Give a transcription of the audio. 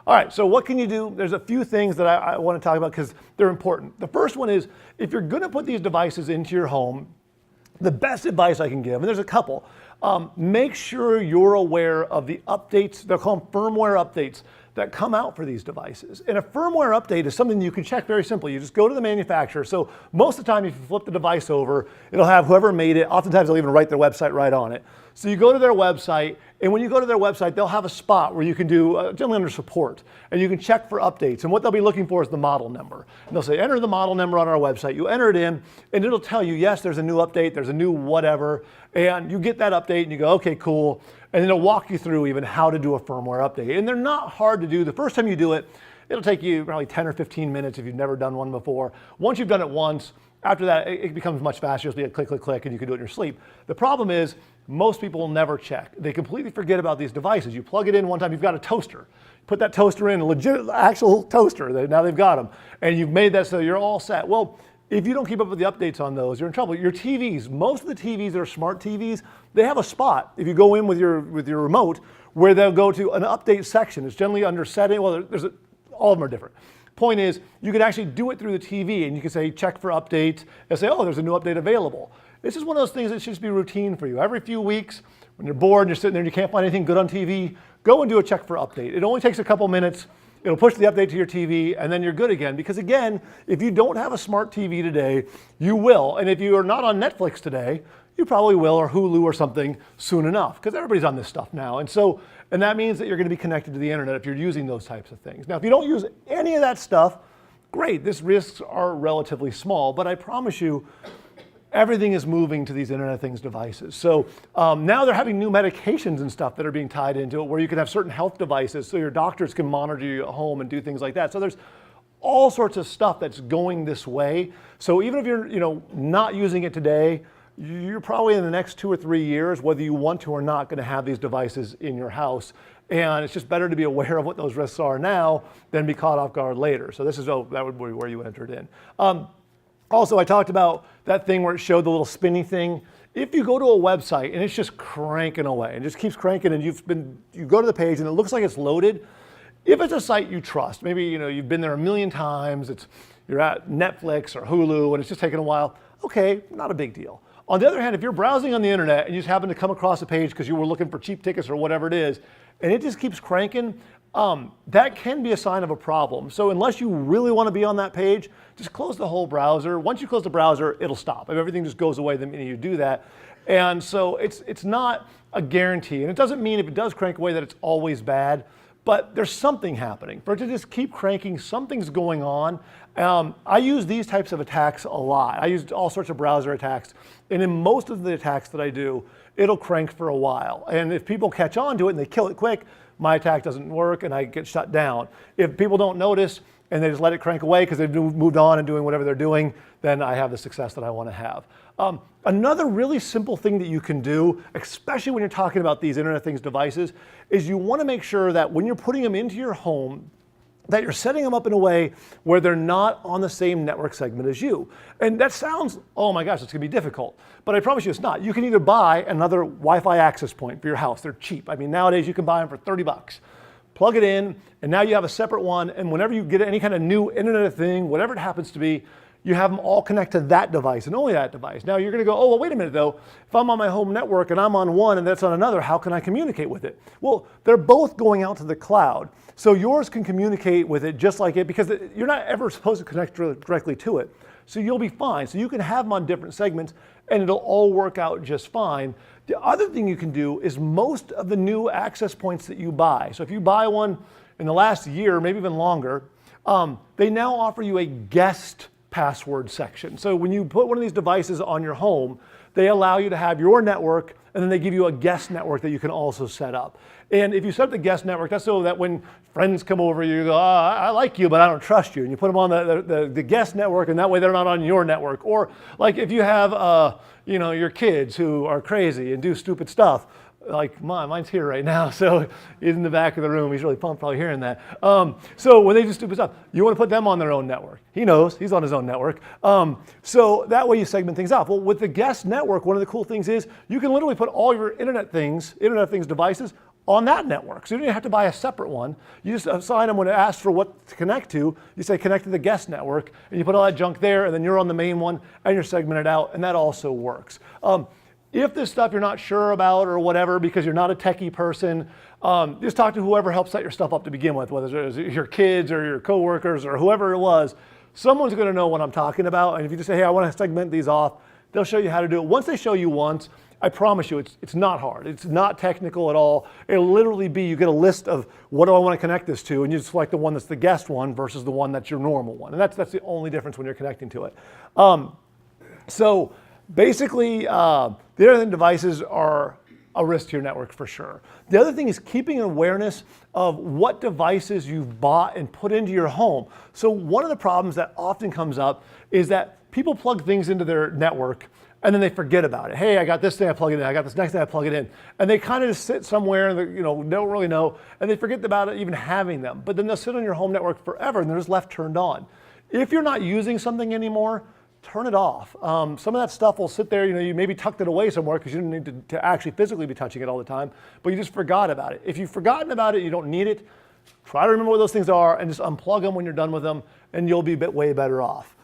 All right, so what can you do? There's a few things that I want to talk about because they're important. The first one is, if you're going to put these devices into your home, the best advice I can give, and there's a couple, make sure you're aware of the updates, they're called firmware updates, that come out for these devices. And a firmware update is something you can check very simply. You just go to the manufacturer. So most of the time, if you flip the device over, it'll have whoever made it. Oftentimes, they'll even write their website right on it. So you go to their website, and when you go to their website, they'll have a spot where you can do, generally under support, and you can check for updates. And what they'll be looking for is the model number. And they'll say, enter the model number on our website. You enter it in, and it'll tell you, yes, there's a new update, there's a new whatever, and you get that update, and you go, okay, cool. And then it'll walk you through even how to do a firmware update. And they're not hard to do. The first time you do it, it'll take you probably 10 or 15 minutes if you've never done one before. Once you've done it once, after that, it becomes much faster. You'll be a click, click, click, and you can do it in your sleep. The problem is, most people will never check. They completely forget about these devices. You plug it in one time, you've got a toaster. Put that toaster in, a legit, actual toaster. Now they've got them. And you've made that so you're all set. Well, if you don't keep up with the updates on those, you're in trouble. Your TVs, most of the TVs that are smart TVs, they have a spot, if you go in with your remote, where they'll go to an update section. It's generally under setting, well, all of them are different. Point is, you can actually do it through the TV, and you can say, check for update, and say, oh, there's a new update available. This is one of those things that should just be routine for you. Every few weeks, when you're bored and you're sitting there and you can't find anything good on TV, go and do a check for update. It only takes a couple minutes. It'll push the update to your TV, and then you're good again. Because again, if you don't have a smart TV today, you will. And if you are not on Netflix today, you probably will, or Hulu or something soon enough, because everybody's on this stuff now. And that means that you're going to be connected to the internet if you're using those types of things. Now, if you don't use any of that stuff, great. These risks are relatively small, but I promise you, everything is moving to these Internet of Things devices. So now they're having new medications and stuff that are being tied into it, where you can have certain health devices so your doctors can monitor you at home and do things like that. So there's all sorts of stuff that's going this way. So even if you're not using it today, you're probably in the next 2 or 3 years, whether you want to or not, going to have these devices in your house. And it's just better to be aware of what those risks are now than be caught off guard later. So this is that would be where you entered in. Also, I talked about that thing where it showed the little spinny thing. If you go to a website and it's just cranking away and just keeps cranking, and you go to the page and it looks like it's loaded, if it's a site you trust, maybe you've been there a million times, you're at Netflix or Hulu and it's just taking a while, okay, not a big deal. On the other hand, if you're browsing on the internet and you just happen to come across a page because you were looking for cheap tickets or whatever it is, and it just keeps cranking, that can be a sign of a problem. So unless you really want to be on that page, just close the whole browser. Once you close the browser, it'll stop. If everything just goes away the minute you do that. And so it's not a guarantee. And it doesn't mean if it does crank away that it's always bad, but there's something happening. For it to just keep cranking, something's going on. I use these types of attacks a lot. I use all sorts of browser attacks. And in most of the attacks that I do, it'll crank for a while. And if people catch on to it and they kill it quick, my attack doesn't work and I get shut down. If people don't notice and they just let it crank away because they've moved on and doing whatever they're doing, then I have the success that I want to have. Another really simple thing that you can do, especially when you're talking about these Internet of Things devices, is you want to make sure that when you're putting them into your home, that you're setting them up in a way where they're not on the same network segment as you. And that sounds, oh my gosh, it's going to be difficult. But I promise you it's not. You can either buy another Wi-Fi access point for your house. They're cheap. I mean, nowadays you can buy them for 30 bucks. Plug it in, and now you have a separate one. And whenever you get any kind of new Internet thing, whatever it happens to be, you have them all connect to that device and only that device. Now you're going to go, oh, well, wait a minute though. If I'm on my home network and I'm on one and that's on another, how can I communicate with it? Well, they're both going out to the cloud. So yours can communicate with it just like it, because you're not ever supposed to connect directly to it. So you'll be fine. So you can have them on different segments and it'll all work out just fine. The other thing you can do is most of the new access points that you buy. So if you buy one in the last year, maybe even longer, they now offer you a guest password section. So when you put one of these devices on your home, they allow you to have your network, and then they give you a guest network that you can also set up. And if you set up the guest network, that's so that when friends come over, you go, oh, I like you, but I don't trust you. And you put them on the guest network, and that way they're not on your network. Or like if you have your kids who are crazy and do stupid stuff, like mine's here right now, so he's in the back of the room. He's really pumped probably hearing that. So when they do stupid stuff, you want to put them on their own network. He knows, he's on his own network. So that way you segment things out. Well, with the guest network, one of the cool things is you can literally put all your Internet of Things devices on that network. So you don't even have to buy a separate one. You just assign them when it asks for what to connect to. You say connect to the guest network, and you put all that junk there, and then you're on the main one, and you're segmented out, and that also works. If this stuff you're not sure about or whatever, because you're not a techie person, just talk to whoever helped set your stuff up to begin with, whether it's your kids or your coworkers or whoever it was. Someone's going to know what I'm talking about, and if you just say, hey, I want to segment these off, they'll show you how to do it. Once they show you once, I promise you, it's not hard. It's not technical at all. It'll literally be, you get a list of what do I want to connect this to, and you select the one that's the guest one versus the one that's your normal one. And that's the only difference when you're connecting to it. So basically, the other devices are a risk to your network for sure. The other thing is keeping awareness of what devices you've bought and put into your home. So one of the problems that often comes up is that people plug things into their network and then they forget about it. Hey, I got this thing, I plug it in. I got this next thing, I plug it in. And they kind of just sit somewhere and don't really know, and they forget about it even having them. But then they'll sit on your home network forever and they're just left turned on. If you're not using something anymore, turn it off. Some of that stuff will sit there, you maybe tucked it away somewhere because you didn't need to actually physically be touching it all the time, but you just forgot about it. If you've forgotten about it, you don't need it, try to remember what those things are and just unplug them when you're done with them, and you'll be way better off.